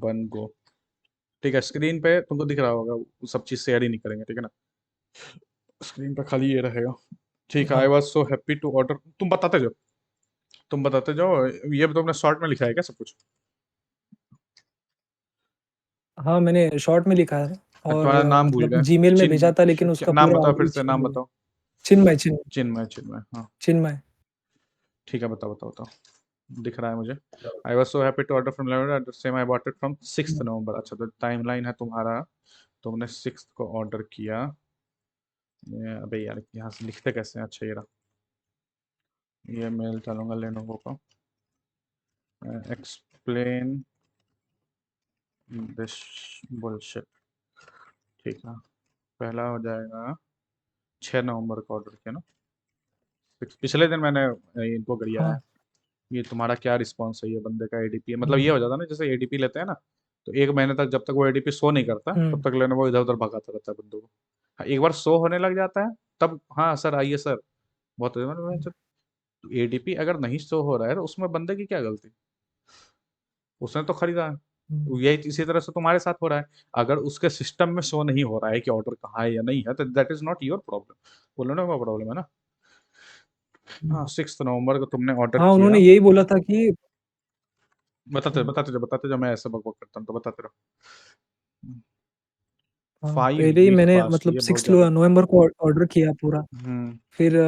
One go. ठीक है, screen पे तुमको दिख रहा होगा, वो सब चीज़ शेयर ही नहीं करेंगे, ठीक है ना। स्क्रीन पे खाली ये रहेगा। ठीक है, आई हाँ was so happy to order. तुम बताते जाओ, ये भी तुमने शॉर्ट में लिखा है क्या सब कुछ? हाँ, मैंने शॉर्ट में लिखा है और तुम्हारा नाम भूल मतलब गए। जीमेल में भेजा था, लेकिन क्या उसका नाम पूरा बताओ, फिर आउटरीच से नाम नहीं है। बताओ। चिन्मय चिन्मय चिन्मय, चिन्मय, हाँ। चिन्मय। ठीक है, बताओ बताओ बताओ, दिख रहा है मुझे। I was so happy to order from eleven same I bought it from 6 November. अच्छा, तो टाइमलाइन है तुम्हारा, तुमने 6 को ऑर्डर किया। अबे यार, यहाँ से लिखते कैसे हैं? अच्छा, ये रहा। ये मेल डालूंगा लेनोवो का। Explain this bullshit. ठीक है, पहला हो जाएगा 6 नवंबर को ऑर्डर किया ना। पिछले दिन मैंने इनको गरिया है। हाँ। ये तुम्हारा क्या रिस्पॉन्स है, ये बंदे का एडीपी है, मतलब हम्म। ये हो जाता है ना, जैसे एडीपी लेते हैं ना, तो 1 महीने तक जब तक वो एडीपी शो नहीं करता तब हम्म। तक लेनोवो इधर उधर भगाता रहता है बंदों को। हाँ, एक बार शो होने लग जाता है तब, हाँ सर आइए सर, बहुत मतलब, एडीपी अगर नहीं शो हो रहा है तो उसमें बंदे की क्या गलती? उसने तो खरीदा है। हम्म। यही इसी तरह से तुम्हारे साथ हो रहा है। अगर उसके सिस्टम में शो नहीं हो रहा है कि ऑर्डर कहाँ है या नहीं है, तो that is not your problem, वो लेनोवो का प्रॉब्लम है ना। हाँ, हम्म। 6 नवंबर को तुमने ऑर्डर हाँ, उन्होंने किया। यही बोला था कि बताते बताते जाओ, बताते जाओ, मैं ऐसे बक बक करता हूँ तो बताते रहो। हाँ, 5 पहले ही वीक मैंने पास मतलब ये बहुत 6 ज़्यादा। नवंबर को ऑर्डर किया पूरा। हम्म। फिर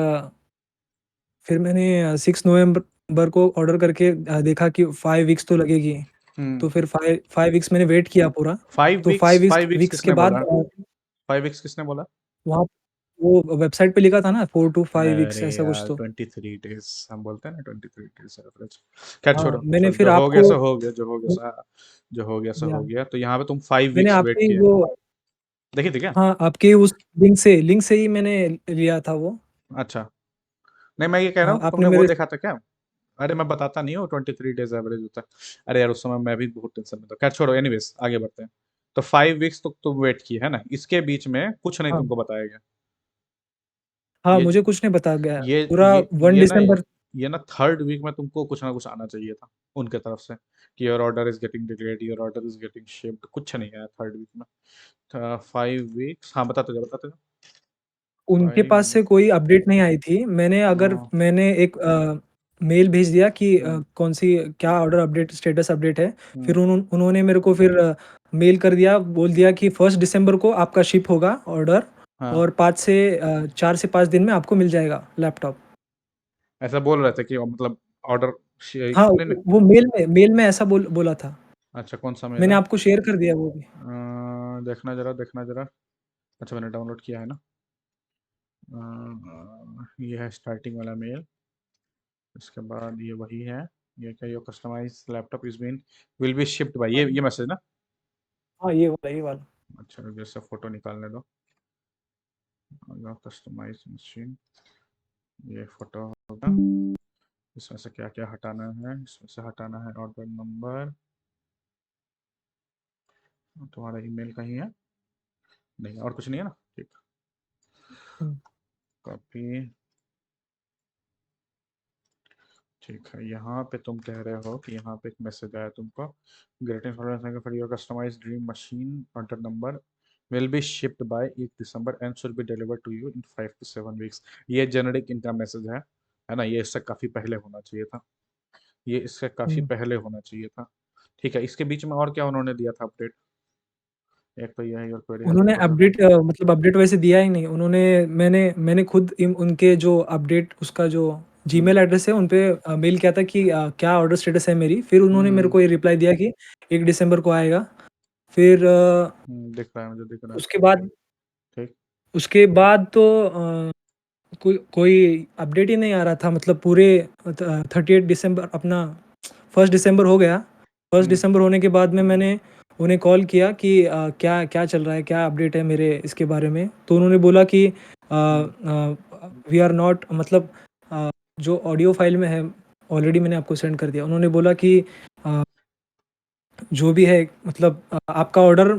फिर मैंने 6 नवंबर को ऑर्डर करके देखा कि 5 वीक्स तो लगेगी। हम्म। तो फिर 5 वीक्स मैंने वेट किया पूरा। फाइव तो वीक्स 5 वीक्स 5 वीक्स वीक्स के किसने बाद बोला? 5 वीक्स किसने बोला? वहाँ वो वेबसाइट पे लिखा था ना 4 टू 5 वीक्स अरे ऐसा कुछ यार, तो। 23 डेज हम बोलते हैं ना, 23 डेज एवरेज। खैर हाँ, छोड़ो मैंने छोड़ो, फिर जो हो गया आपको सो हो गया, जो हो गया सो, जो हो गया सो या हो गया। तो यहाँ पे तुम फाइव मैंने वीक्स वेट आपके किए। वो देखी थी क्या? हाँ, आपके उस लिंक से ही मैंने लिया था वो। अच्छा, नहीं मैं ये कह रहा हाँ, हूँ, आपने तुमने वो मेरे देखा था क्या? अरे मैं बताता नहीं हूँ, 23 डेज एवरेज होता है। अरे यार, उस समय मैं भी बहुत टेंशन में था। खैर छोड़ो, एनीवेज आगे बढ़ते हैं। तो 5 वीक्स तो तुम वेट किए है ना, इसके बीच में कुछ नहीं हाँ, तुमको बताया गया? हाँ, ये मुझे कुछ नहीं बता गया ये पूरा ये 1 ये ना दिसंबर। ये ना थर्ड वीक में तुमको कुछ ना कुछ आना चाहिए था उनके तरफ से, कि your order is getting delayed, your order is getting shipped. कुछ नहीं आया थर्ड वीक में। 5 वीक्स, हाँ बताते जाओ बताते जाओ। उनके पास 5 वीक। से कोई अपडेट नहीं आई थी। मैंने एक मेल भेज दिया कि हम्म। कौन-सी क्या ऑर्डर अपडेट स्टेटस अपडेट है। फिर हम्म। उन्होंने मेरे को फिर मेल कर दिया, बोल दिया कि 1 दिसंबर को आपका शिप होगा ऑर्डर हाँ, और 4 से 5 दिन में आपको मिल जाएगा लैपटॉप। ऐसा बोल रहे थे कि मतलब ऑर्डर। हाँ, नहीं नहीं। वो मेल में ऐसा बोला था। अच्छा, कौन सा मेल मैंने है? आपको शेयर कर दिया वो भी। देखना जरा, देखना जरा। अच्छा, मैंने डाउनलोड किया है ना। ये है स्टार्टिंग वाला मेल। इसके बाद ये वही है। ये क्या, your customize laptop is been will be shipped by, ये मैसेज ना। हाँ, ये वाला। अच्छा, जैसे फोटो निकालने दो। योर कस्टमाइज मशीन, ये फोटो होगा। इसमें से क्या क्या हटाना है? इसमें से हटाना है ऑर्डर नंबर। तुम्हारा ईमेल कहीं है? नहीं, और कुछ नहीं है ना, ठीक। हुँ। कॉपी। ठीक है, यहाँ पे तुम कह रहे हो कि यहाँ पे एक मैसेज आया तुमको। Great information for your customized dream machine, order number will be shipped by 1 December and should be delivered to you in 5 to 7 weeks. ये जेनरिक इनका मैसेज है ना, ये इससे काफ़ी पहले होना चाहिए था। ये इससे काफ़ी हुँ। पहले होना चाहिए था। ठीक है, इसके बीच में और क्या उन्होंने दिया था अपडेट? एक तो ये है, योर क्वेरी हैज बीन उन्होंने प्रोसेस्ड। मतलब अपडेट वैसे दिया ही नहीं। मैंने खुद उनके जो अपडेट उसका जो हम्म। जीमेल एड्रेस है उन पे मेल किया था कि क्या ऑर्डर स्टेटस है मेरी। फिर उन्होंने मेरे हम्म। को ये रिप्लाई दिया कि 1 दिसंबर को आएगा। फिर दिख रहा है, मुझे दिख रहा है। उसके बाद ठीक। उसके बाद तो कोई अपडेट ही नहीं आ रहा था। मतलब पूरे 38 दिसंबर अपना 1 दिसंबर हो गया। 1 हम्म। दिसंबर होने के बाद में मैंने उन्हें कॉल किया कि क्या क्या चल रहा है, क्या अपडेट है मेरे इसके बारे में। तो उन्होंने बोला कि हम्म। वी आर नॉट मतलब जो ऑडियो फाइल में है ऑलरेडी मैंने आपको सेंड कर दिया। उन्होंने बोला कि अ, जो भी है मतलब आपका order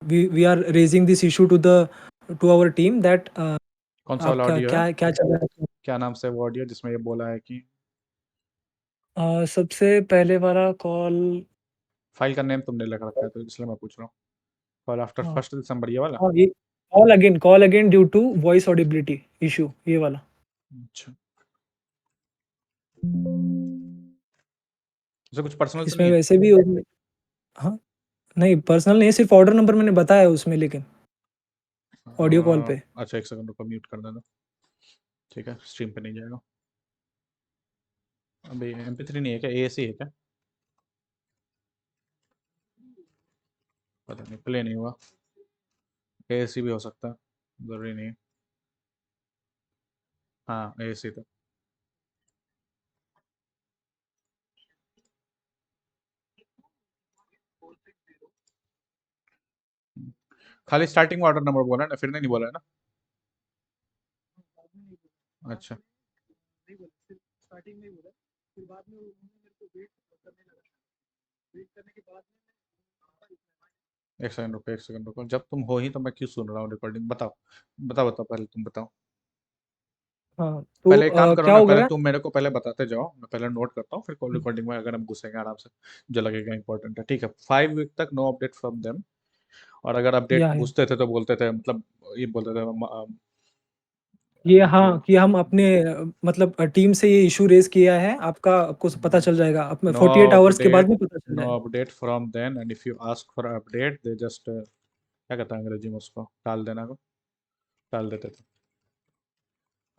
we are raising this issue to our team that कौन सा आप वाला क्या ऑडियो है? क्या क्या चल रहा है। क्या नाम से वो ऑडियो जिसमें ये बोला है कि सबसे पहले वाला कॉल फाइल का नेम तुमने लिख रखा है तो इसलिए मैं पूछ रहा हूँ। कॉल आफ्टर हाँ, 1 दिसंबर ये वाला। हाँ, ये call again due to voice audibility issue ये वाला। अच्छा, इसे कुछ पर्सनल तो नहीं इसमें है। वैसे भी हाँ, नहीं पर्सनल नहीं है, सिर्फ ऑर्डर नंबर मैंने बताया उसमें लेकिन ऑडियो कॉल पे। अच्छा, 1 सेकंड रुको, म्यूट कर देना। ठीक है, स्ट्रीम पे नहीं जाएगा। अभी MP3 नहीं है क्या, AAC है क्या? पता नहीं, प्ले नहीं हुआ। AAC भी हो सकता है, जरूरी नहीं है। हाँ, AAC था। खाली स्टार्टिंग में ऑर्डर नंबर बोला है ना, फिर नहीं बोला है ना? अच्छा, एक सेकंड रुको, 1 सेकंड रुको, जब तुम हो ही तो मैं क्यों सुन रहा हूँ रिकॉर्डिंग? बताओ बताओ बताओ, पहले तुम बताओ। हाँ, तो पहले एक काम करो क्या ना, हो पहले गया? तुम मेरे को पहले बताते जाओ, मैं पहले नोट करता हूँ, फिर कॉल रिकॉर्डिंग में अगर हम घुसेंगे आराम से, जो लगेगा इंपॉर्टेंट है। ठीक है, 5 वीक तक नो अपडेट फ्रॉम देम। और अगर अपडेट या पूछते थे तो बोलते थे, मतलब ये बोलते थे ये जो हाँ, कि हम अपने मतलब टीम से ये इश्यू रेज़ किया है, आपको पता चल जाएगा, अब नो 48 आवर्स के बाद अपडेट, में पता चल नो जाएगा। Update from then, and if you ask for update they just, क्या कहता है अंग्रेजी में उसको, टाल देना को, टाल देते थे,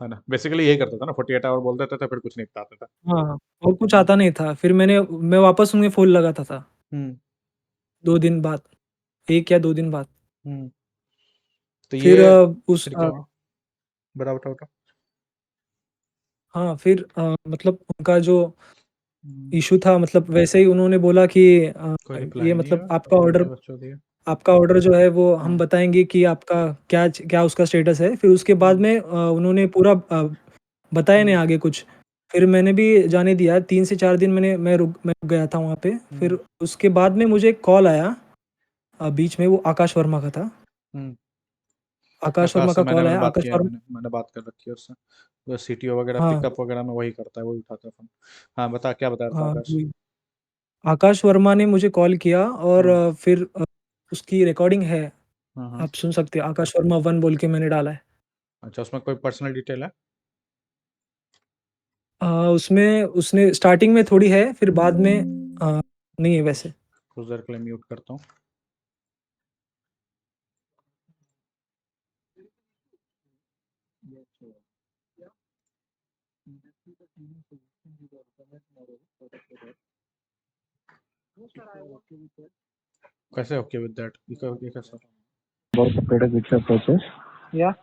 है ना? बेसिकली यही करता था ना, 48 आवर बोल देते थे, फिर कुछ नहीं बताते थे। हाँ, और कुछ हम्म। आता नहीं था, फिर मैं वापस उन्हें फ़ोन लगाता था, हम्म। 2 दिन बाद, 1 या 2 दिन बाद। हम्म। तो फिर ये फिर क्या हुआ? बताओ बताओ बताओ। हाँ, फिर मतलब उनका जो हम्म, इश्यू था मतलब वैसे ही उन्होंने बोला कि कोई रिप्लाई ये नहीं है, मतलब ये बच्चों दिए। आपका ऑर्डर जो है वो हम हाँ। बताएँगे कि आपका क्या उसका स्टेटस है। फिर उसके बाद हम्म। में उन्होंने पूरा बताया नहीं हम्म। आगे कुछ। फिर मैंने भी जाने दिया 3 से 4 दिन मैं रुक गया था वहाँ पे। हम्म। फिर उसके बाद में मुझे एक कॉल आया बीच में वो आकाश वर्मा का था। हम्म। आकाश आकाश वर्मा से का मैंने कॉल मैंने आया। बात आकाश किया है, वर्मा मैंने बात कर रखी है उससे। तो CTO वगैरह हाँ, पिकअप वगैरह में वही करता है, वही उठाता है फोन। हाँ बता, क्या बता रहा था हाँ, आकाश? वही। आकाश वर्मा ने मुझे कॉल किया और हाँ। फिर उसकी रिकॉर्डिंग है। हाँ। हाँ। आप सुन सकते हो आकाश वर्मा 1 बोल के मैंने डाला है। अच्छा, उसमें कोई पर्सनल डिटेल है? उसमें उसने स्टार्टिंग में थोड़ी है, फिर बाद में नहीं है वैसे। कुछ देर के लिए म्यूट करता हूँ। कैसे ओके विद दैट, ये कैसा? About the product which you have purchased. Yeah,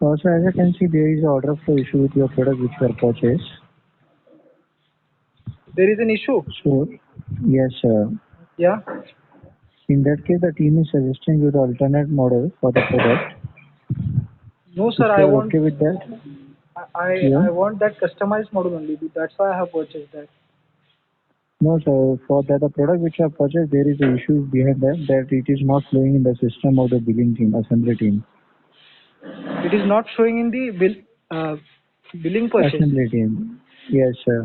Also, as I can see, there is an order for issue with your product which you have purchased. there is an issue. So, yes, Yeah. in that case, the team is suggesting you the alternate model for the product. No, If sir. you are okay with that, yeah. I want that customized model only. That's why I have purchased that. No, sir. For that, the product which you have purchased, there is an issue behind that it is not flowing in the system of the billing team, assembly team. It is not showing in the billing purchase. Assembly team. Yes, sir.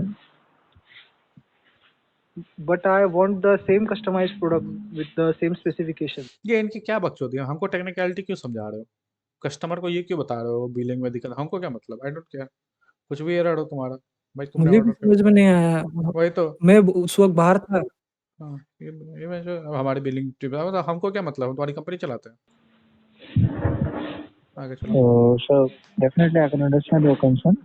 But I want the same customized product with the same specification. ये इनकी क्या बकचोदी है? हमको technicality क्यों समझा रहे हो? कस्टमर को ये क्यों बता रहे हो बिलिंग में दिक्कत? हमको क्या मतलब, आई डोंट केयर। कुछ भी एरर हो तुम्हारा, भाई तुमने मुझे भी ऑर्डर कर। समझ में नहीं आया। वही तो। मैं उस वक़्त बाहर था। हाँ, ये मैं जो हमारी बिलिंग टिप, मतलब हमको क्या मतलब, हम तुम्हारी कंपनी चलाते हैं। आगे चलो। So definitely I can understand your concern.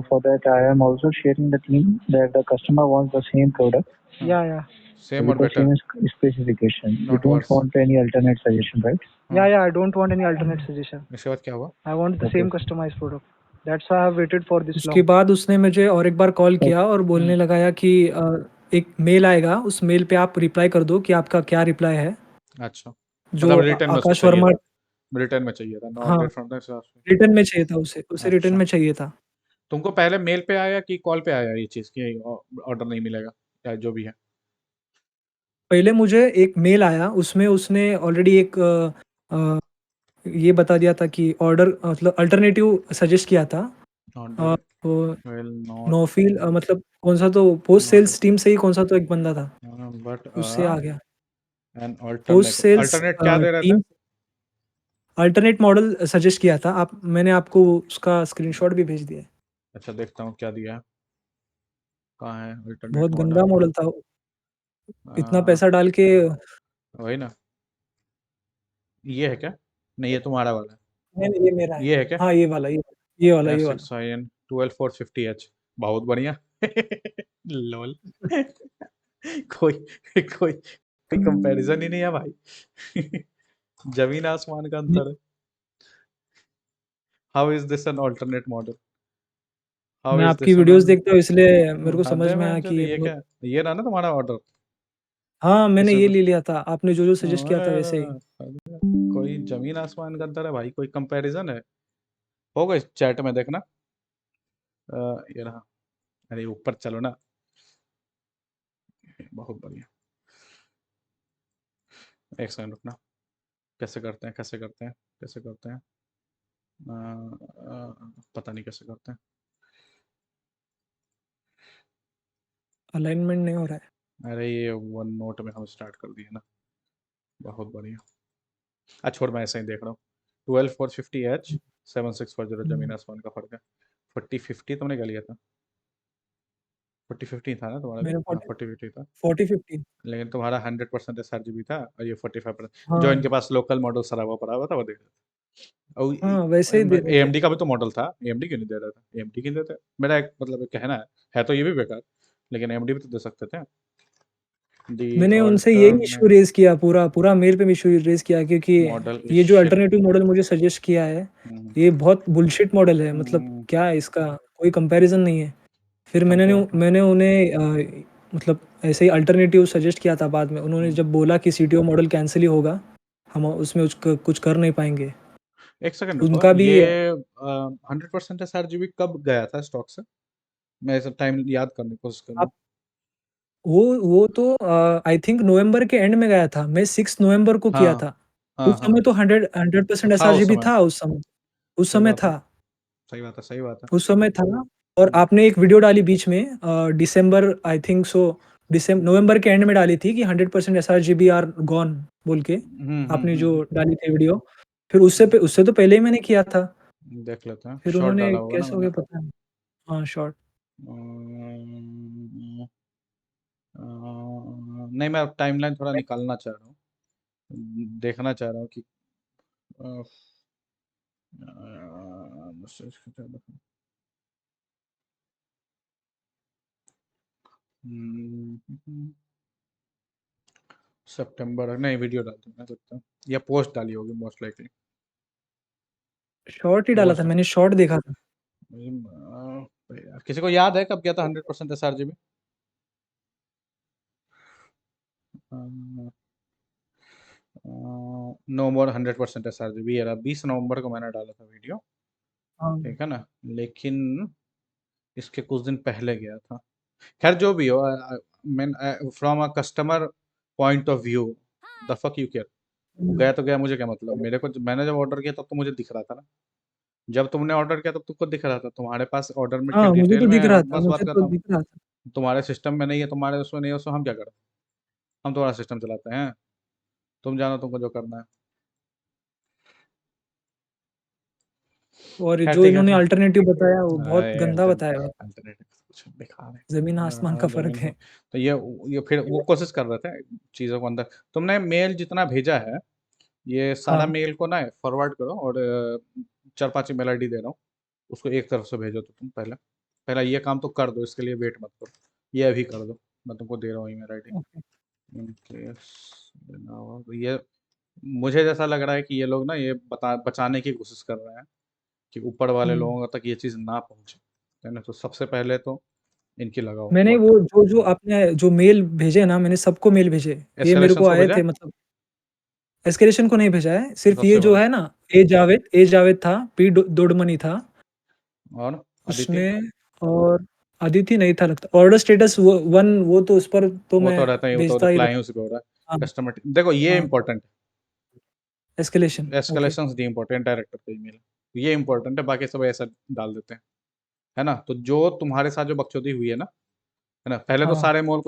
For that, I am also sharing the team that the customer wants the same product हाँ, Yeah, yeah. सेम with और the better, same specification. You not don't worse. want any alternate suggestion, right? Yeah, yeah. I don't want any alternate suggestion. इसके बाद क्या हुआ? I want the Okay. same customized product. That's why I have waited for this उसके long. बाद उसने मुझे और एक बार कॉल किया और बोलने लगाया कि एक मेल आएगा, उस मेल पे आप रिप्लाई कर दो कि आपका क्या रिप्लाई है। अच्छा, जो मतलब रिटर्न में उसको आकाश चाहिए वर्मा था, रिटर्न में चाहिए था, नो हाँ, अपडेट फ्रॉम द। रिटर्न में चाहिए था उसे रिटर्न अच्छा, में चाहिए था। तुमको पहले मेल पे आया कि कॉल पे आया ये चीज़ कि ऑर्डर नहीं मिलेगा, या जो भी है? पहले मुझे एक मेल आया, उसमें उसने ऑलरेडी एक ये बता दिया था कि ऑर्डर मतलब अल्टरनेटिव सजेस्ट किया था। ऑर्डर वो विल नॉट नोफिल मतलब कौन सा तो पोस्ट सेल्स टीम से ही कौन सा तो एक बंदा था बट उससे आ गया an post alternate sales alternate क्या दे रहा था? टीम अल्टरनेट मॉडल सजेस्ट किया था आप मैंने आपको उसका स्क्रीनशॉट भी भेज दिया है अच्छा देखता हूँ क्या दिया है। कहाँ है अल्टरनेट बहुत मॉडल? गंदा मॉडल था इतना पैसा डाल के वही ना, ये है क्या? नहीं ये तुम्हारा वाला है। नहीं ये मेरा है ये है क्या? हाँ ये वाला S6IN 12450H, बहुत बढ़िया। लोल। कोई कोई कोई कंपैरिजन ही नहीं है भाई। जमीन आसमान का अंतर है। How is this an alternate model? How मैं इज आपकी दिस एन वीडियोस देखता हूँ इसलिए मेरे को हद समझ है में आया बहन कि चोद, ये ये बहुत क्या? ये रहा ना तुम्हारा ऑर्डर? हाँ मैंने इसमें ये ले लिया था आपने जो जो सजेस्ट किया था वैसे ही कोई जमीन आसमान का अंतर है भाई, कोई कंपैरिजन है? होगा इस चैट में देखना। ये रहा। अरे ऊपर चलो ना, बहुत बढ़िया। एक सेकंड रुकना। कैसे करते हैं, कैसे करते हैं, कैसे करते हैं? पता नहीं कैसे करते हैं। अलाइनमेंट नहीं हो रहा है अरे ये वन नोट में हम स्टार्ट कर दिए ना, बहुत बढ़िया। अच्छा छोड़, मैं ऐसे ही देख रहा हूँ। 12450H 7640, जमीन हम्म, आसमान का फर्क है। 4050 तुमने क्या लिया था? 4050 था ना तुम्हारा भी? मैंने हाँ 40 4050 था। 40 50 लेकिन तुम्हारा 100% SRGB था और ये 45%। जो हाँ इनके पास लोकल मॉडल सरा हुआ पड़ा हुआ था वो दे रहे थे। हाँ वैसे ही दे और रहे थे AMD का भी तो मॉडल था, AMD क्यों नहीं दे रहा था? AMD क्यों नहीं देते? मेरा एक मतलब एक कहना है तो ये भी बेकार, लेकिन AMD भी तो दे सकते थे। दी मैंने उनसे यही इशू अल्टरनेट रेज किया पूरा पूरा मेल पे भी इशू रेज किया क्योंकि मॉडल इज ये जो शिप। अल्टरनेटिव मॉडल मुझे सजेस्ट किया है ये बहुत बुलशिट मॉडल है मतलब क्या है इसका कोई कंपैरिजन नहीं है फिर मैंने उन्हें मतलब ऐसे ही अल्टरनेटिव सजेस्ट किया था बाद में उन्होंने जब बोला कि CTO मॉडल कैंसिल ही होगा हम उसमें कुछ कर नहीं पाएंगे एक सेकंड रुको, उनका भी ये 100% SRGB कब गया था स्टॉक से? मैं सब टाइम याद करने की कोशिश कर रहा आप हूँ। वो तो आई थिंक नवंबर के एंड में गया था मैं 6 नवंबर को किया हाँ था हाँ उस हाँ, समय तो 100% था उस SRGB समय। था उस सही समय बात है, था सही बात है, सही बात है। उस समय था और हम्म आपने एक वीडियो डाली बीच में दिसंबर आई थिंक सो दिसंबर नवंबर के एंड में डाली थी कि 100% SRGB आर गॉन बोल के आपने जो हम्म। डाली थी वीडियो फिर उससे तो पहले ही मैंने किया था देख लेते हैं, फिर शॉर्ट उन्होंने डाला होगा ना कैसे हो मैंने। गया पता नहीं हाँ शॉर्ट अम्म, नहीं मैं टाइमलाइन थोड़ा निकालना चाह रहा हूँ, देखना चाह रहा हूँ कि अ, सितंबर नहीं, वीडियो डाल दूंगा लगता है, या पोस्ट डाली होगी मोस्ट लाइकली। शॉर्ट ही डाला था पोस्ट। मैंने शॉर्ट देखा था किसी को याद है कब किया था 100% SRGB? नो मोर 100% SRGB, ये रहा 20 नवंबर को मैंने डाला था वीडियो। हाँ ठीक है ना, लेकिन इसके कुछ दिन पहले गया था। खैर जो भी हो, मैं from a customer point of view, the fuck you care. गया तो गया, मुझे क्या मतलब? मेरे को मैंने जब ऑर्डर किया तब तो मुझे दिख रहा था ना। जब तुमने ऑर्डर किया तब तुमको दिख रहा था, तुम्हारे पास ऑर्डर में के हाँ मुझे डिटेल तो में दिख है, रहा था बस बात मुझे तो खत्म। दिख रहा था तुम्हारे सिस्टम में नहीं है, तुम्हारे उसमें नहीं है, उसमें हम क्या करें? हम तुम्हारा सिस्टम चलाते हैं, तुम जानो तुमको जो करना है। और खैर जो ठीक है। इन्होंने अल्टरनेटिव बताया वो बहुत अरे गंदा बताया है अल्टरनेटिव कुछ बेकार है। जमीन आसमान का फर्क जमीन है को तो ये फिर वो कोशिश कर रहे थे चीज़ों को अंदर। तुमने मेल जितना भेजा है, ये सारा हाँ मेल को ना फॉरवर्ड करो, और 4-5 ईमेल ID दे रहा हूँ, उसको एक तरफ से भेजो। तो तुम पहले पहला ये काम तो कर दो, इसके लिए वेट मत करो, ये अभी कर दो। मैं तुमको दे रहा हूँ ईमेल ID। ओके ये मुझे जैसा लग रहा है कि ये लोग ना ये बचाने की कोशिश कर रहे हैं कि ऊपर वाले हम्म। लोगों तक ये चीज़ ना पहुँचे, है ना? तो सबसे पहले तो इनकी लगाओ मैंने बट। वो जो जो आपने जो मेल भेजे ना मैंने सबको मेल भेजे ये मेरे को एस्केलेशंस को आए भेजा है? थे मतलब एस्केलेशन को नहीं भेजा है सिर्फ ये सबसे जो पहले। है ना ए जावेद था दोडमनी था और अदिति? उसमें और अदिति नहीं था लगता ऑर्डर स्टेटस वो तो उस पर तो वो मैं तो रहता है, वो तो भेजता ही रिप्लाई रहता उसी पे हो रहा हाँ है। कस्टमर देखो, ये हाँ इंपॉर्टेंट एस्केलेशन है। ओके एस्केलेशंस दी इंपॉर्टेंट, डायरेक्टर का ईमेल, ये इंपॉर्टेंट है, बाकी सब ऐसा डाल देते हैं। है ना। तो जो तुम्हारे साथ जो बकचोदी हुई है ना, पहले तो हाँ सारे मेल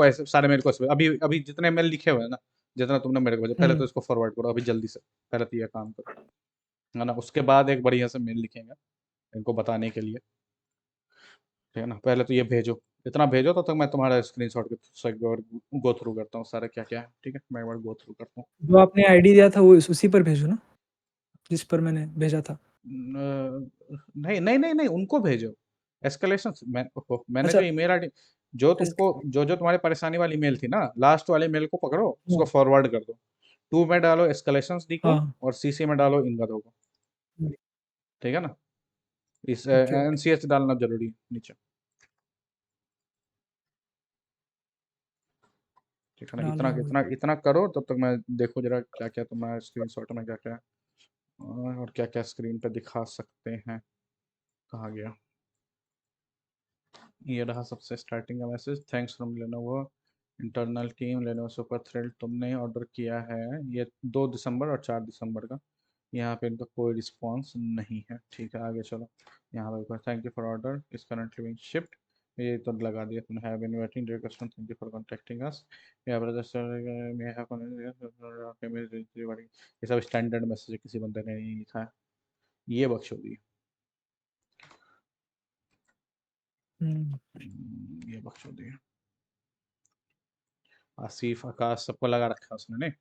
को ऐसे अभी अभी जितने मेल लिखे हुए हैं ना, जितना तुमने मेरे को भेजा, पहले तो हम्म इसको फॉरवर्ड करो अभी जल्दी से, पहले तो ये काम करो, है ना। उसके बाद एक बढ़िया से मेल लिखेंगे इनको बताने के लिए, ठीक है ना। पहले तो ये भेजो, इतना भेजो तो तक मैं तुम्हारा स्क्रीनशॉट के एक बार गो थ्रू करता हूँ सारा क्या क्या है, ठीक है, मैं एक बार गो थ्रू करता हूँ। जो आपने आईडी दिया था वो उसी पर भेजो ना, जिस पर मैंने भेजा था। नहीं नहीं नहीं नहीं, उनको भेजो एस्केलेशन। मैंने अच्छा। जो ईमेल आईडी, जो तुमको जो जो तुम्हारी परेशानी वाली मेल थी ना, लास्ट वाले मेल को पकड़ो, उसको फॉरवर्ड कर दो। टू में डालो एस्केलेशंस डी को, हाँ और सीसी में डालो इनका दो को, ठीक है ना। इस ओके ओके एनसीएच डालना जरूरी है नीचे, ठीक है ना। डाल इतना रहा हूँ इतना इतना करो, तब तक मैं देखो जरा क्या क्या तुम्हारा स्क्रीनशॉट में क्या क्या है, और क्या क्या स्क्रीन पे दिखा सकते हैं। कहाँ गया, ये रहा सबसे स्टार्टिंग का message, thanks from Lenovo internal team, Lenovo super thrilled, तुमने ऑर्डर किया है ये 2 दिसंबर और 4 दिसंबर का। यहाँ पे इनका कोई रिस्पांस नहीं है, ठीक है, आगे चलो। यहाँ पे thank you for order is currently being shift, ये तो लगा दिया तुमने, have been waiting dear customer thank you for contacting us, यहाँ पर ये सब स्टैंडर्ड मैसेज है, किसी बंदे ने नहीं लिखा है, ये बख्शोदी ये बख्शोदी है। आसिफ आकाश सबको लगा रखा है उसने ने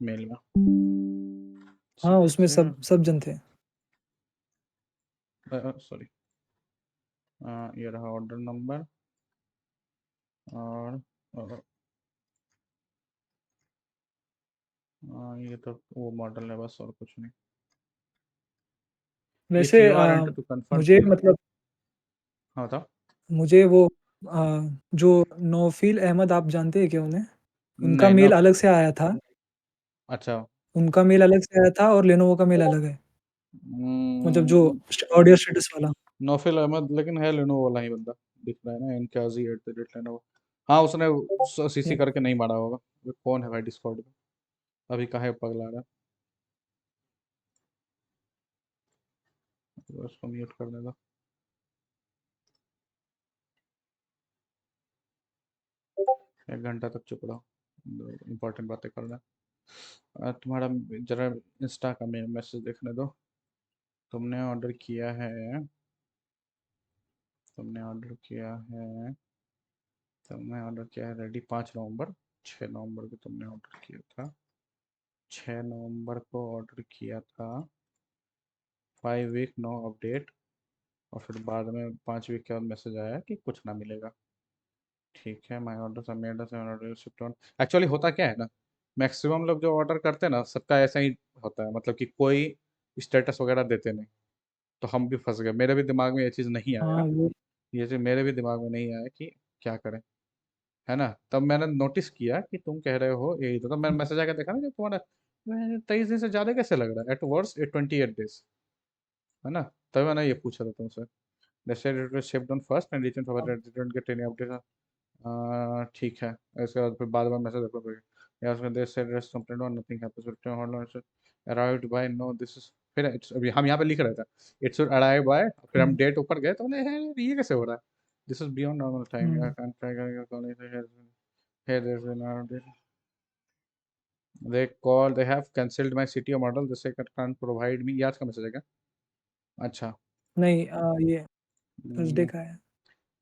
मेल में। हाँ उसमें सब जन थे। सॉरी, ये रहा ऑर्डर नंबर, और ये तो वो मॉडल है बस, और कुछ नहीं। इफ वैसे you are enter to confirm, मुझे मतलब हाँ बताओ। मुझे वो जो नौफील अहमद, आप जानते हैं क्या उन्हें? उनका नहीं ना, मेल अलग से आया था। अच्छा। उनका मेल अलग से आया था और लेनोवो का मेल अलग है। मतलब जो ऑडियो स्टेटस वाला। नौफिल अहमद लेकिन है लेनोवो वाला ही बंदा, दिख रहा है ना, इनकाजी @लेनोवो। हाँ उसने सीसी करके नहीं मारा होगा। वो कौन है भाई डिस्कॉर्ड पे, अभी कहाँ पगला रहा है, उसको म्यूट करने दो। एक घंटा तक चुप रहो, इम्पोर्टेंट बातें करना। तुम्हारा जरा इंस्टा का मैसेज देखने दो। तुमने ऑर्डर किया है, तुमने ऑर्डर किया है, तुमने ऑर्डर किया है रेडी 5 नवंबर, 6 नवंबर को तुमने ऑर्डर किया था, 6 नवंबर को ऑर्डर किया था, 5 वीक नो अपडेट, और फिर बाद में 5 वीक के बाद मैसेज आया कि कुछ ना मिलेगा, ठीक है। My order submit order shift on. Actually होता क्या है ना, मैक्सिमम लोग जो ऑर्डर करते हैं ना, सबका ऐसा ही होता है, मतलब कि कोई स्टेटस वगैरह देते नहीं। तो हम भी फंस गए, मेरे भी दिमाग में ये चीज़ नहीं हाँ आया, वो ये चीज़ मेरे भी दिमाग में नहीं आया कि क्या करें, है ना। तब मैंने नोटिस किया कि तुम कह रहे हो यही, तो तब मैंने मैसेज आकर देखा ना कि तुम्हारा 23 दिन से ज़्यादा कैसे लग रहा है, एट वर्स 28 डेज, है ना। तब मैंने ये पूछा था तुमसे, shift on first and return for return get any update, ठीक है। इसके बाद फिर बाद में मैसेज देखो फिर, या उसमें दे सेड रेस्ट कंप्लेंट और nothing happens return hold arrived by no this is, फिर अभी हम यहाँ पे लिख रहे थे इट्स शुड अराइव बाय, फिर हम डेट ऊपर गए तो बोले है ये कैसे हो रहा है, this is beyond normal time, I can try करेंगे calling here there's an update, they have cancelled my city model, they say can't provide me, ये आज का मैसेज है क्या, अच्छा। नहीं ये थर्सडे का है।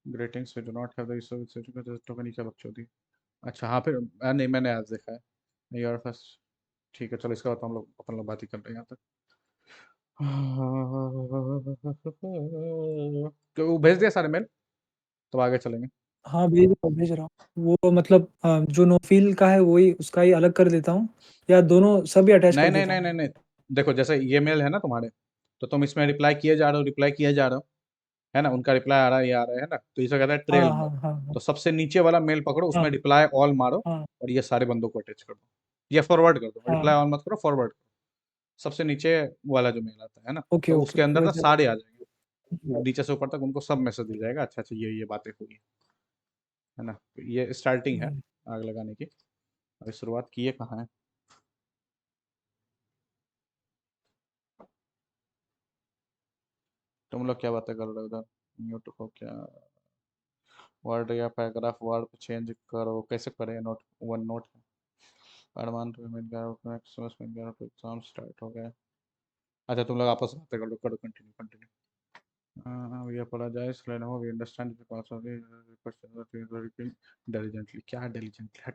Greetings we do not have the issue with city token की बकचोदी, अच्छा हाँ फिर नहीं मैंने आज देखा है योर फर्स्ट, ठीक है चलो, इसका बाद तो हम लोग अपन लोग बात ही कर रहे हैं यहाँ तक। तो वो भेज दिया सारे मेल, तो आगे चलेंगे। हाँ भेज रहा हूँ। वो मतलब जो नौफील का है वही उसका ही अलग कर देता हूँ, या दोनों सभी अटैच नहीं कर नहीं देता नहीं हूँ। नहीं नहीं, देखो जैसे ये मेल है ना तुम्हारे, तो तुम इसमें रिप्लाई किए जा रहे हो, रिप्लाई किए जा रहे हो, है ना, उनका रिप्लाई आ रहा है, ये आ रहा है ना, तो इसे कहता है हाँ ट्रेल हाँ मोड। हाँ हाँ तो सबसे नीचे वाला मेल पकड़ो, हाँ उसमें रिप्लाई ऑल मारो, हाँ और ये सारे बंदों को अटैच कर दो, या फॉरवर्ड कर दो, हाँ। रिप्लाई ऑल मत करो, फॉरवर्ड करो, सबसे नीचे वाला जो मेल आता है ना, ओके तो ओके उसके अंदर ना वैसे। सारे आ जाएंगे, नीचे से ऊपर तक उनको सब मैसेज दिया जाएगा, अच्छा अच्छा ये बातें हुई, है ना। तो ये स्टार्टिंग है आग लगाने की, अभी शुरुआत की है कहाँ है। तुम लोग क्या बातें कर रहे हो उधर। म्यूट हो क्या? वर्ड या पैराग्राफ वर्ड चेंज करो, कैसे करें? नोट वन नोट है। अरमान तो मिल गया, एक्सप्रेस मिल गया, तो एग्जाम स्टार्ट हो गया। अच्छा तुम लोग आपस में बातें कर लो, करो continue continue. we apologize, Lenovo, we understand the cause of the request diligently। क्या diligently? हट।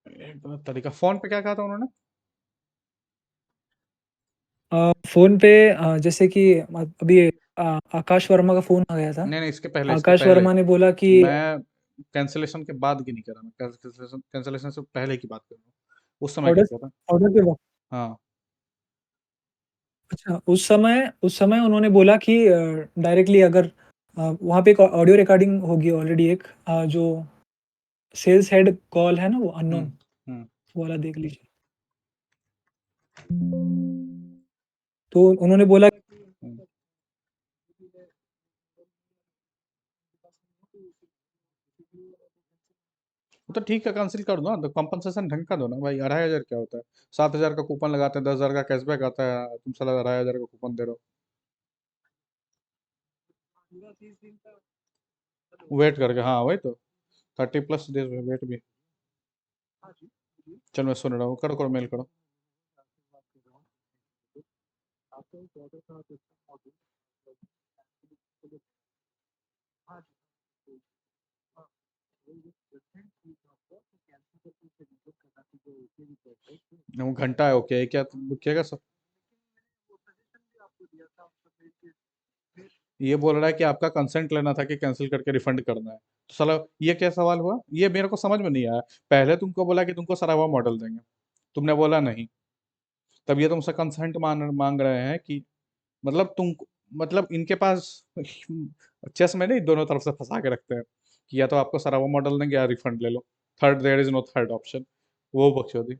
एक गलत तरीका। फोन पे क्या कहा था उन्होंने? फ़ोन पे जैसे कि अभी आकाश वर्मा का फ़ोन आ गया था। नहीं नहीं, इसके आकाश पहले वर्मा ने बोला कि मैं कैंसिलेशन के बाद की नहीं कर रहा, मैं कैंसिलेशन से पहले की बात कर रहा हूँ। उस समय क्या ऑर्डर किया था? ऑर्डर के वक़्त हाँ अच्छा, उस समय उन्होंने बोला कि डायरेक्टली अगर वहाँ पे एक ऑडियो रिकॉर्डिंग होगी ऑलरेडी एक जो सेल्स हेड कॉल है ना वो हम्म अननोन, हम्म वो वाला देख लीजिए। तो उन्होंने बोला हम्म। वो तो ठीक है, कैंसिल कर दो ना, तो कंपनसेशन ढंग का दो ना भाई। 2,500 क्या होता है? 7,000 का कूपन लगाते हैं, 10,000 का कैशबैक आता है, तुम साला 2,500 का कूपन दे रहे हो वेट करके। हाँ वही तो, 30+ डेज वेट भी। चल मैं सुन रहा हूँ, करो करो, मेल करो। वो घंटा है ओके, क्या तुम किएगा सर? ये बोल रहा है कि आपका कंसेंट लेना था कि कैंसिल करके रिफंड करना है। तो साला ये क्या सवाल हुआ? ये मेरे को समझ में नहीं आया। पहले तुमको बोला कि तुमको सरावा मॉडल देंगे, तुमने बोला नहीं। तब ये तुमसे कंसेंट मांग मांग रहे हैं कि मतलब तुम, मतलब इनके पास चेस में नहीं, दोनों तरफ से फंसा के रखते हैं कि या तो आपको सरावा मॉडल देंगे या रिफंड ले लो। Third, there is no third option. वो बकचोदी।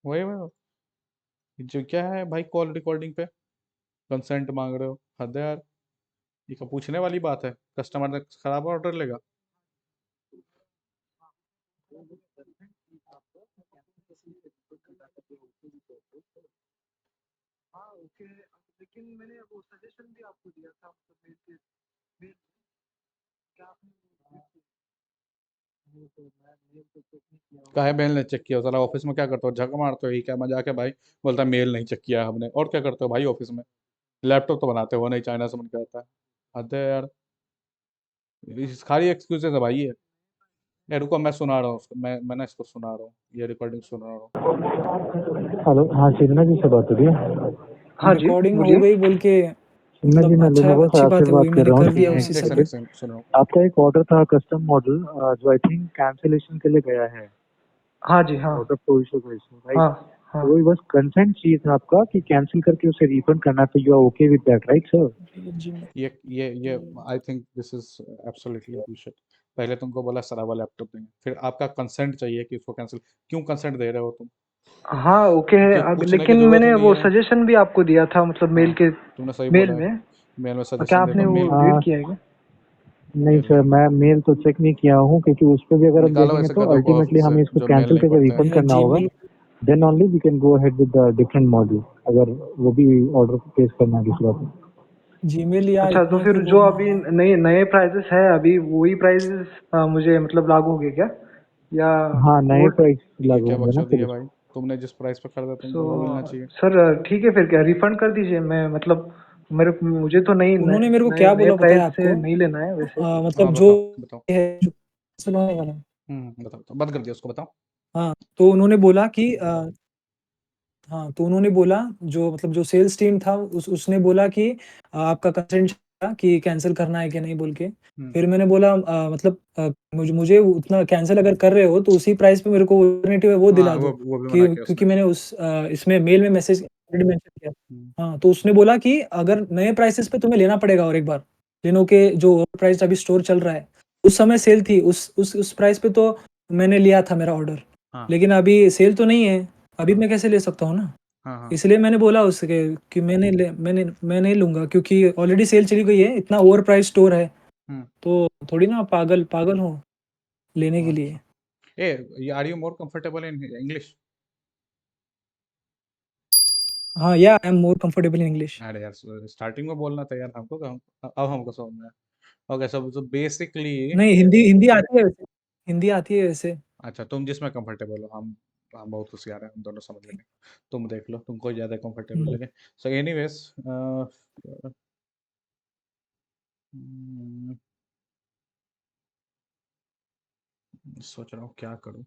वही वही जो क्या है भाई, कॉल रिकॉर्डिंग पे कंसेंट मांग रहे हो, हद है यार। ये क्या पूछने वाली बात है? कस्टमर ने खराब ऑर्डर लेगा? काहे मेल नहीं चेक किया? साला ऑफिस में क्या करते हो, झक मारते हो? ये क्या मजाक है भाई? बोलता है मेल नहीं चेक किया हमने। और क्या करते हो भाई ऑफिस में? लैपटॉप तो बनाते हो नहीं, चाइना से मन के आता है। हद है यार, खाली एक्सक्यूजेस है भाई ये। रुको मैं सुना रहा हूँ उसको, मैं ना इसको सुना रहा हूँ, ये रिकॉर्डिंग सुना रहा हूँ। हेलो, हाँ सिन्हा जी से बात हो रही है? हाँ, रिकॉर्डिंग हो गई बोल के सिन्हा जी, मतलब मैं अच्छा लेनोवो से अच्छी बात आसिफ है, बात वही कर मैंने रहा हूँ। कर दिया एक उसी एक समय। Second second. एक सेकंड सुन रहा हूँ। आपका एक ऑर्डर था कस्टम मॉडल, जो आई थिंक कैंसिलेशन के लिए गया है, हाँ जी, हाँ। Out of position right? हाँ, तो हाँ। वही बस कंसेंट चाहिए था आपका कि कैंसिल करके उसे रिफंड करना, तो you are okay with that right sir? जी। ये I think this is absolutely bullshit. पहले तुमको बोला सरावा लैपटॉप देंगे, फिर आपका कंसेंट चाहिए कि उसको कैंसिल। क्यों कंसेंट दे रहे हो तुम? हाँ, ओके है। क्यों अब पूछने की लेकिन जरूरत ही मैंने नहीं वो है। सजेशन भी आपको दिया था मतलब हाँ तुमने सही मेल बोला है, में। मेल में क्या सजेशन आपने देता वो मेल। रीड किया है क्या? नहीं मेल सर, नहीं, मैं मेल तो चेक नहीं किया हूँ, क्योंकि उस पर भी अगर हम निकालो देखेंगे ऐसे तो गधों को अल्टीमेटली ऑफिस से हमें इसको जो मेल कैंसिल नहीं करके पढ़ते हैं। रिफंड मैं करना होगा। Gmail then only we can go ahead with the different model, अगर वो भी ऑर्डर प्लेस करना है दूसरा तो। जीमेल या अच्छा, तो इसमें फिर फिर वो जो अभी नए नए प्राइसेस है अभी वही प्राइसेस मुझे मतलब लागू होंगे क्या, या हाँ, नए ओल्ड? प्राइस ये लागू क्या होंगे ना बकचोदी फिर है उसको। भाई? तुमने जिस प्राइस पे खरीदा सो तुमको वो मिलना चाहिए। सर ठीक है, फिर क्या रिफंड कर दीजिए। मैं मतलब मुझे तो नहीं नए उन्होंने मेरे को नए क्या नए बोला पता है प्राइस से आपको? नहीं लेना है वैसे। हाँ मतलब जो बताओ बताओ। है जो cancel होने वाला है। बताओ बताओ, बंद कर दिया उसको, बताओ। हाँ, तो उन्होंने बोला कि हाँ, तो उन्होंने बोला जो मतलब जो सेल्स टीम था उसने बोला कि आपका कंसेंट था कि कैंसल करना है कि नहीं बोल के। हम्म फिर मैंने बोला मतलब मुझे उतना कैंसल अगर कर रहे हो तो उसी प्राइस पे मेरे को अल्टरनेटिव है वो हाँ दिला दो वो भी कि मना किया क्योंकि उसने। मैंने इसमें मेल में मैसेज ऑलरेडी मेंशन किया। हम्म, हाँ, तो उसने बोला कि अगर नए प्राइसेस पे तुम्हें लेना पड़ेगा और एक बार, लेनो के जो प्राइस अभी स्टोर चल रहा है, उस समय सेल थी उस प्राइस पे तो मैंने लिया था मेरा ऑर्डर। हाँ लेकिन अभी सेल तो नहीं है, अभी मैं कैसे ले सकता हूँ ना? हाँ हाँ। इसलिए मैंने बोला उसके कि मैं नहीं लूँगा क्योंकि ऑलरेडी सेल चली गई है, इतना ओवर प्राइस स्टोर है, हम्म तो थोड़ी ना पागल पागल हूँ लेने के लिए। अच्छा, A R you more comfortable in English? हाँ, या I am more comfortable in English. अरे यार, स्टार्टिंग में बोलना था यार हमको, तो हम अब हमको समझ में आया। ओके, so बेसिकली, नहीं, हिंदी हिंदी आती है वैसे, हिंदी आती है वैसे। अच्छा तुम जिसमें कंफर्टेबल हो, हम बहुत होशियार हैं, हम दोनों समझ लेंगे। तुम देख लो तुमको ज़्यादा कंफर्टेबल हुँ, लगे। सो एनीवेज, सोच रहा हूँ क्या करूँ,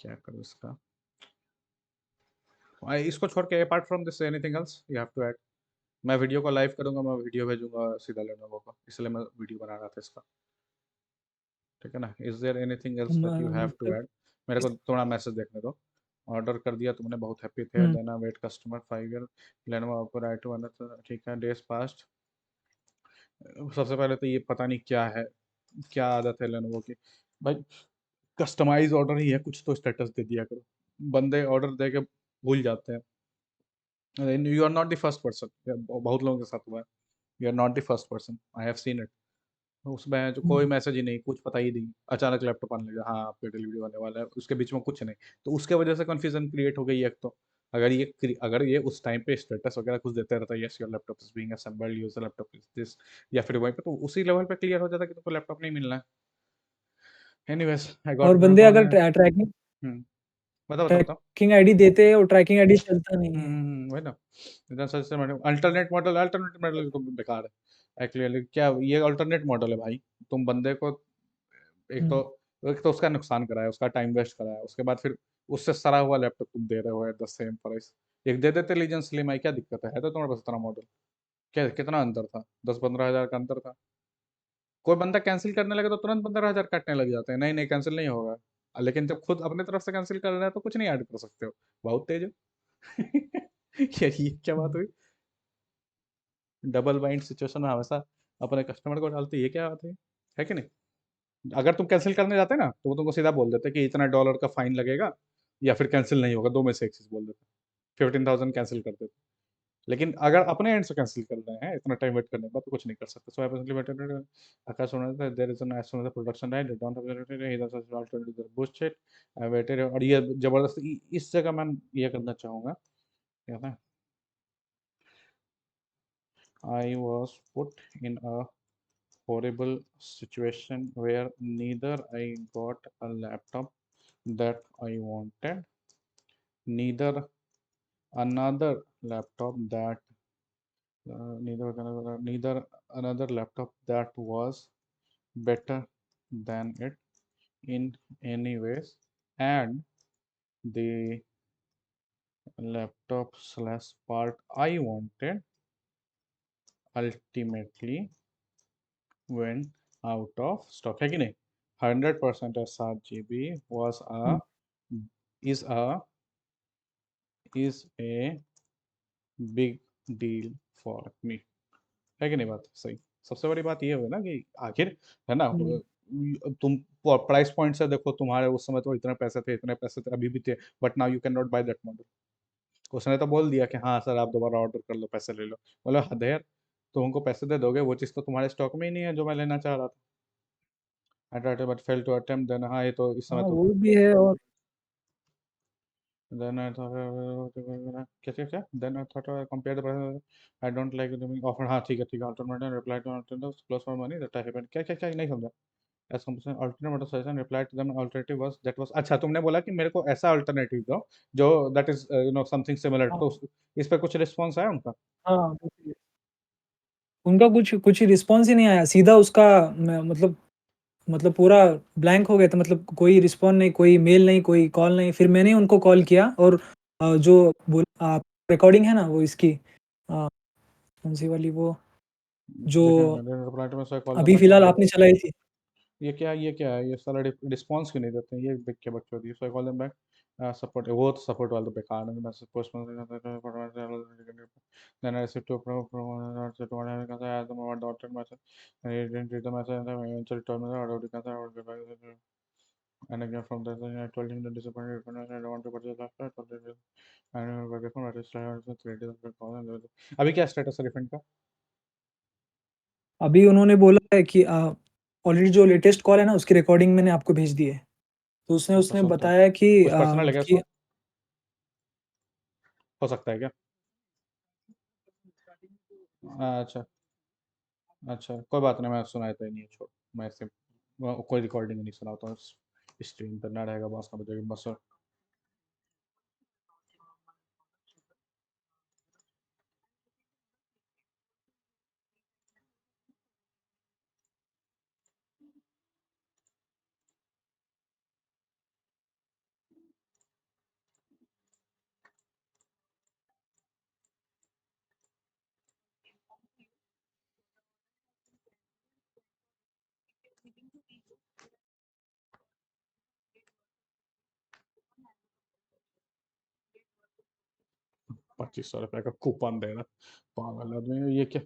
क्या करूँ इसका। इसको छोड़ के apart from this anything else you have to add? मैं वीडियो को लाइव करूंगा, मैं वीडियो भेजूंगा सीधा लेनोवो को, इसलिए मैं वीडियो बना रहा था इसका। ठीक है ना? Is there anything else that you have to मतलब ऐड? मेरे इस को थोड़ा मैसेज देखने दो। ऑर्डर कर दिया तुमने, बहुत हैप्पी थे, हुँ, then wait customer 5 year Lenovo आपको राइट टू अनदर, ठीक है, डेज पास्ट। सबसे पहले तो ये पता नहीं क्या है, क्या आदत है लेनोवो की भाई, कस्टमाइज ऑर्डर ही है, कुछ तो स्टेटस दे दिया करो। बंदे ऑर्डर दे के भूल जाते हैं। You are not the first person, बहुत लोगों के साथ हुआ है। You are not the first person, I have seen it. उसमें जो कोई हुँ, मैसेज ही नहीं, कुछ पता ही नहीं, अचानक लैपटॉप आने लगा, हाँ आपके डिलीवरी होने वाला है, उसके बीच में कुछ नहीं। तो उसके वजह से कन्फ्यूजन क्रिएट हो गई एक तो। अगर ये उस टाइम पे स्टेटस वगैरह कुछ देते रहता, yes your laptop is being assembled, user laptop is this, या फिर वहीं पे तो उसी लेवल पे क्लियर हो जाता कि तुमको लैपटॉप नहीं मिलना है। एनीवेज, आई और गॉट बंदे ड्रॉन अगर है। ट्रैकिंग बताओ बताओ बताओ। ट्रैकिंग आईडी देते हैं और ट्रैकिंग आईडी चलता नहीं है। वही ना। इतना सस्ते मॉडल, अल्टरनेट मॉडल तो बेकार है एक्चुअली। क्या ये अल्टरनेट मॉडल है भाई? तुम बंदे को एक तो हुँ, एक तो उसका नुकसान कराया, उसका टाइम वेस्ट कराया, उसके बाद फिर उससे सड़ा हुआ लैपटॉप तुम दे रहे हो एट द सेम प्राइस। एक दे देते लीजन स्लिम आई, क्या दिक्कत है तो तुम्हारे पास इतना मॉडल। क्या कितना अंतर था? 10-15 हज़ार का अंतर था। कोई बंदा कैंसिल करने लगे तो तुरंत 15 हज़ार काटने लग जाते हैं, नहीं नहीं कैंसिल नहीं होगा। लेकिन जब खुद अपने तरफ से कैंसिल कर रहे हैं तो कुछ नहीं ऐड कर सकते हो। बहुत तेज हो। ये क्या बात हुँ, हुई? डबल बाइंड सिचुएशन में हमेशा अपने कस्टमर को डालते, ये क्या बात है कि नहीं? अगर तुम कैंसिल करने जाते ना तो वो तुमको सीधा बोल देते कि इतना डॉलर का फाइन लगेगा, या फिर कैंसिल नहीं होगा, दो में से एक चीज बोल देते। 15,000 कैंसिल कर देते। लेकिन अगर अपने एंड से कैंसिल कर रहे हैं इतना टाइम वेट करने के बाद, तो कुछ नहीं कर सकते। सो आई पर्सनली वेटेड आकाश सुना there is an as soon as the production right, they don't have he does alternative the bullshit. I waited, और ये जबरदस्ती इस जगह मैं ये करना चाहूंगा, क्या था, I was put in a horrible situation where neither I got a laptop that I wanted, neither another laptop that neither another laptop that was better than it in any ways, and the laptop slash part I wanted ultimately went out of stock, है कि नहीं? 100% है 7 GB, was hmm, a is a is a big deal for me, है कि नहीं बात सही? सबसे बड़ी बात ये है ना कि आखिर, है ना, हुँ, तुम प्राइस पॉइंट से देखो, तुम्हारे उस समय तो इतने पैसे थे, अभी भी थे, but now you can not by that model. उसने तो बोल दिया कि हाँ सर आप दोबारा ऑर्डर कर लो, पैसे ले लो। बोला हद है यार, तुम उनको पैसे दे दोगे, वो चीज़ तो तुम्हारे स्टॉक में ही नहीं है जो मैं लेना चाह रहा था। I tried but fail to attempt, then हाँ ये तो इस समय हाँ, तो, वो भी है और then I thought क्या then I thought I compared the price, I don't like doing offer, हाँ ठीक है alternative reply to alternatives close for money that I haven't, क्या नहीं समझा? as comparison alternative suggestion reply to them alternative was that was, अच्छा तुमने बोला कि मेरे को ऐसा अल्टरनेटिव दो जो that is something similar, हाँ, तो इस पे कुछ रिस्पॉन्स आया उनका? हाँ, उनका कुछ कुछ रिस्पॉन्स ही नहीं आया, सीधा उसका म मतलब पूरा ब्लैंक हो गया था, मतलब कोई रिस्पॉन्ड नहीं, कोई मेल नहीं, कोई कॉल नहीं। फिर मैंने उनको कॉल किया और जो रिकॉर्डिंग है ना वो इसकी कौन-सी वाली वो जो देखा रिप्लाई टू मैं कॉल अभी देम फ़िलहाल आपने चलाई थी। ये क्या है, ये साला रिस्पॉन्स क्यों नहीं देते हैं, ये देख के बच्चों दी, so I call them back. Support, वो तो सपोर्ट वाला तो बेकार है, message post then I receive to say to have कैसा है तुम what dotted message, I didn't read the message and eventually told me that out कैसा और and again from that I told him that disappointed when I don't want to purchase laptop, I told him and I got my slide 3 days after call and अभी क्या status है refund का? अभी उन्होंने बोला है कि ऑलरेडी जो लेटेस्ट कॉल है ना उसकी रिकॉर्डिंग मैंने आपको भेज दी है। तो उसने अच्छा उसने सो तो बताया कुछ पर्सनल है क्या कि इसमें? हो सकता है क्या? अच्छा अच्छा, कोई बात नहीं, मैं सुनाया तो ही नहीं है, छोड़। मैं ऐसे कोई रिकॉर्डिंग नहीं सुनाता हूँ, स्ट्रीम करना रहेगा, बस ना बजेगी बस। 2500 रुपये का कूपन दे रहा, पागल आदमी है, ये क्या।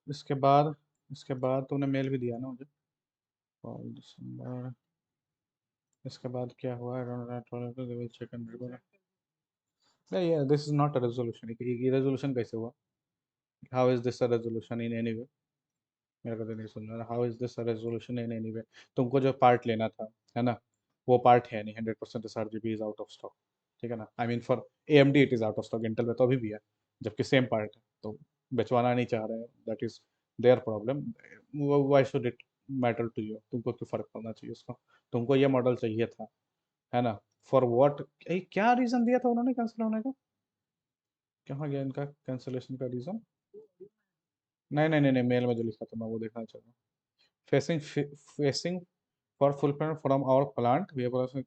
इसके बाद, इसके बाद तूने मेल भी दिया ना मुझे, और दिसंबर। इसके बाद क्या हुआ, चेक एंड नहीं, ये this is not a resolution. ये रेजोल्यूशन कैसे हुआ? How is this a resolution in any way? मेरे को तो नहीं समझ रहा, how is this a resolution in any way? तुमको जो पार्ट लेना था, है ना, वो पार्ट है नहीं, 100% S R G B is out of stock, ठीक है ना। I mean for A M D it is out of stock, Intel में तो अभी भी है, जबकि सेम पार्ट है, तो बेचवाना नहीं चाह रहे हैं, that is their problem. Why should it matter to you? तुमको क्यों फर्क पड़ना चाहिए उसको? तुमको ये मॉडल चाहिए था, है ना। For what? क्या रीजन दिया था उन्होंने कैंसिल होने का? कहाँ गया इनका कैंसिलेशन का रीजन? नहीं नहीं नहीं नहीं, मेल में जो लिखा था मैं वो देखना चाह रहा हूँ। Facing facing for fulfillment from our plant, we have also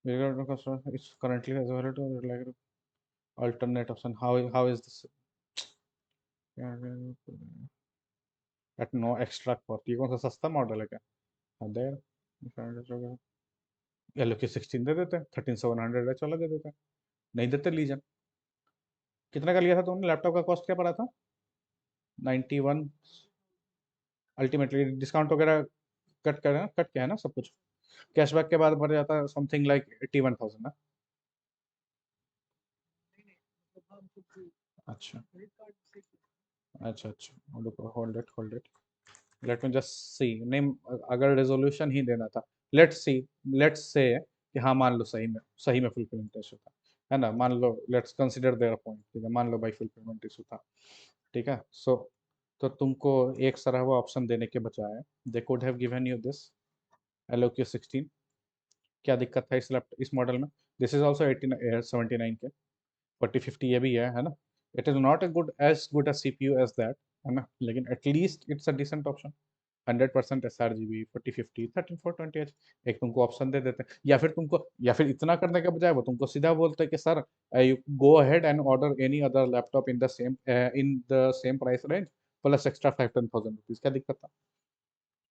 regarding customer is currently available to like alternate option. How is this at no extra cost? ये कौन सा सस्ता मॉडल है क्या? देर एलो के 16 दे देते हैं, 13,700 है, चलो दे देते हैं। नहीं देते लीजन। कितना का लिया था तुमने? लैपटॉप का कॉस्ट क्या पड़ा था? 91। अल्टीमेटली डिस्काउंट वगैरह कट कर, कट क्या है ना सब कुछ, कैशबैक के बाद बढ़ जाता है समथिंग लाइक 81,000 ना। अच्छा अच्छा अच्छा, hold it, let me just see. नहीं, अगर रेजोल्यूशन ही देना था, लेट्स सी, लेट्स से कि हाँ मान लो सही में फुलफिलमेंट इशू था, है ना, मान लो, लेट्स कंसिडर देयर पॉइंट, ठीक है, मान लो भाई फुलफिलमेंट इशू था, ठीक है। सो तो तुमको एक सरा हुआ ऑप्शन देने के बजाय they could have given you this एलोक्यू 16। क्या दिक्कत था इस मॉडल में? दिस इज ऑल्सो 79 के, 4050 ये भी है ना। It is not good a CPU as that, है ना, लेकिन at least it's a decent option. 100% S R G B, 4050, 13420H। एक तुमको ऑप्शन दे देते हैं, या फिर इतना करने के बजाय वो तुमको सीधा बोलते हैं कि sir you go ahead and order any other laptop in the same price range plus extra 5-10,000 rupees. क्या दिक्कत था?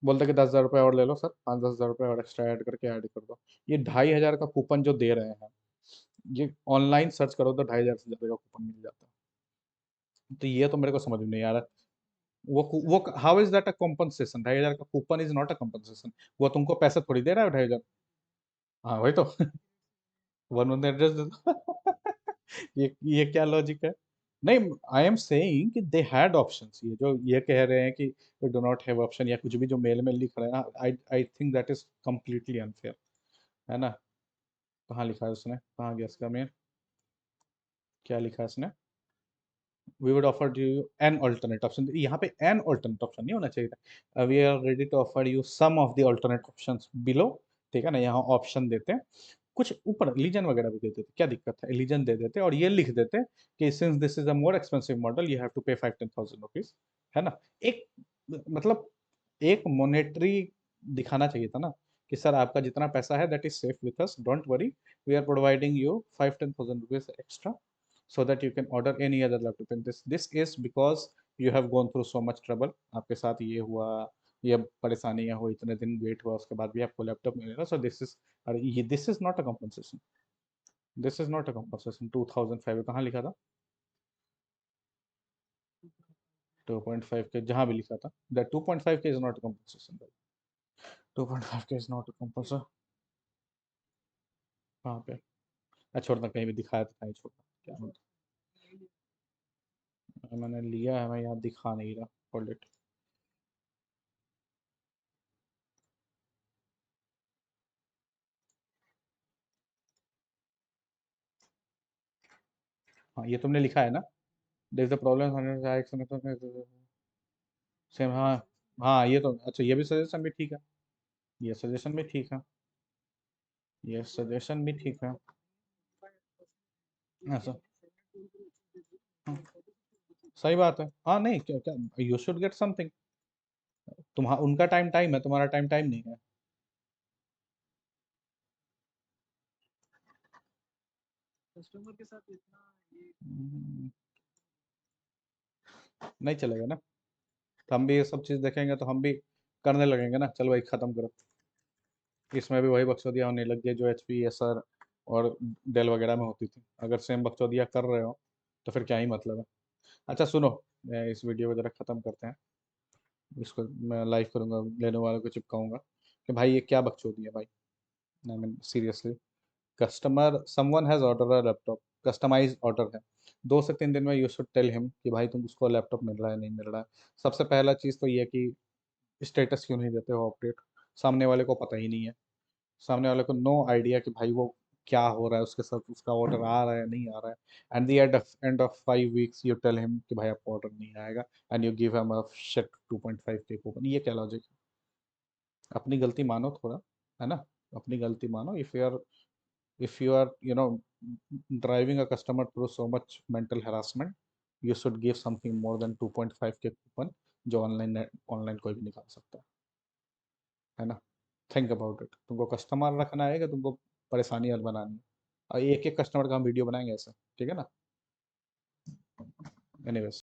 बोलते कि 10,000 रुपये और ले लो सर, 5-10,000 रुपये और एक्स्ट्रा ऐड करके ऐड कर दो। ये 2,500 का कूपन जो दे रहे हैं, ये ऑनलाइन सर्च करो तो 2,500 से ज़्यादा का कूपन मिल जाता है। तो ये तो मेरे को समझ में नहीं आ रहा। वो how is that a compensation? 2,500 का coupon is not a compensation. वो तुमको पैसे थोड़ी दे रहा है 2,500। हाँ वही तो। वन मंथ एड्रेस दे दो। ये क्या लॉजिक है? नहीं, आई एम सेइंग कि दे हैड ऑप्शंस। ये जो ये कह रहे हैं कि we do not have option या कुछ भी जो मेल में लिख रहे हैं ना, I think that is completely unfair, है ना। कहाँ लिखा है उसने, कहाँ गया इसका मेल? क्या लिखा है इसने? We would offer you an alternate option. यहाँ पे एन ऑल्टरनेट ऑप्शन नहीं होना चाहिए था। We are ready to offer you some of the alternate option below, ठीक है ना। यहाँ ऑप्शन देते हैं, कुछ ऊपर लीजन वगैरह भी दे देते, क्या दिक्कत है? लीजन दे देते और ये लिख देते कि since this is a more expensive model you have to pay 5-10,000 rupees, है ना। एक मतलब एक मोनेटरी दिखाना चाहिए था ना, कि सर आपका जितना पैसा है that is safe with us, don't worry, we are providing you 5-10,000 rupees extra so that you can order any other laptop in this is because you have gone through so much trouble। आपके साथ ये हुआ, ये परेशानियां हुई, इतने दिन wait हुआ, उसके बाद भी आपको लैपटॉप मिलेगा। सो दिस इज, अरे ये this is not a compensation, this is not a compensation. 2005 कहाँ लिखा था? 2.5 के जहाँ भी लिखा था, दैट 2.5 के इज नॉट कंपनसेशन भाई, 2.5 के इज नॉट कंपनसेशन। कहाँ पे? छोड़ना, कहीं भी दिखाया था, कहीं छोड़ना, क्या होता। मैंने लिया है, मैं यहाँ दिखा नहीं रहा, होल्ड इट। हाँ, ये तुमने लिखा है ना, there is the problem same. हाँ हाँ, ये तो अच्छा, ये भी सजेशन भी ठीक है, ये सजेशन भी ठीक है, ये सजेशन भी ठीक है। ऐसा, हाँ, सही बात है। हाँ नहीं, क्या क्या, यू शुड गेट समथिंग। तुम्हारा उनका टाइम टाइम है, तुम्हारा टाइम टाइम नहीं है। हम्म, नहीं चलेगा ना, तो हम भी ये सब चीज़ देखेंगे तो हम भी करने लगेंगे ना, चल भाई खत्म करो। इसमें भी वही बकचोदियाँ होने लग गई जो HP एसर और डेल वगैरह में होती थी। अगर सेम बकचोदियाँ कर रहे हो तो फिर क्या ही मतलब है। अच्छा सुनो, मैं इस वीडियो को जरा ख़त्म करते हैं, इसको मैं लाइव करूँगा, लेने वालों को चिपकाऊंगा कि भाई ये क्या बकचोदी है भाई। I mean seriously, customer someone has order a laptop, customize order है, 2 से 3 दिन में यू शुड टेल हिम कि भाई तुम उसको लैपटॉप मिल रहा है नहीं मिल रहा है। सबसे पहला चीज़ तो ये है कि स्टेटस क्यों नहीं देते हो अपडेट, सामने वाले को पता ही नहीं है, सामने वाले को नो आइडिया कि भाई वो क्या हो रहा है उसके साथ, उसका ऑर्डर आ रहा है नहीं आ रहा है। And the end of 5 weeks you tell him कि भाई आपका ऑर्डर नहीं आएगा, and you give him a shit 2.5 K coupon. ये क्या लॉजिक है? अपनी गलती मानो थोड़ा, है ना, अपनी गलती मानो। if you are driving a customer through so much mental harassment, you should give something more than 2.5 K coupon, जो ऑनलाइन कोई भी निकाल सकता है ना। थिंक अबाउट इट, तुमको कस्टमर रखना है कि तुमको परेशानी हल बनानी है? और एक एक कस्टमर का हम वीडियो बनाएंगे ऐसा, ठीक है ना। एनीवेज।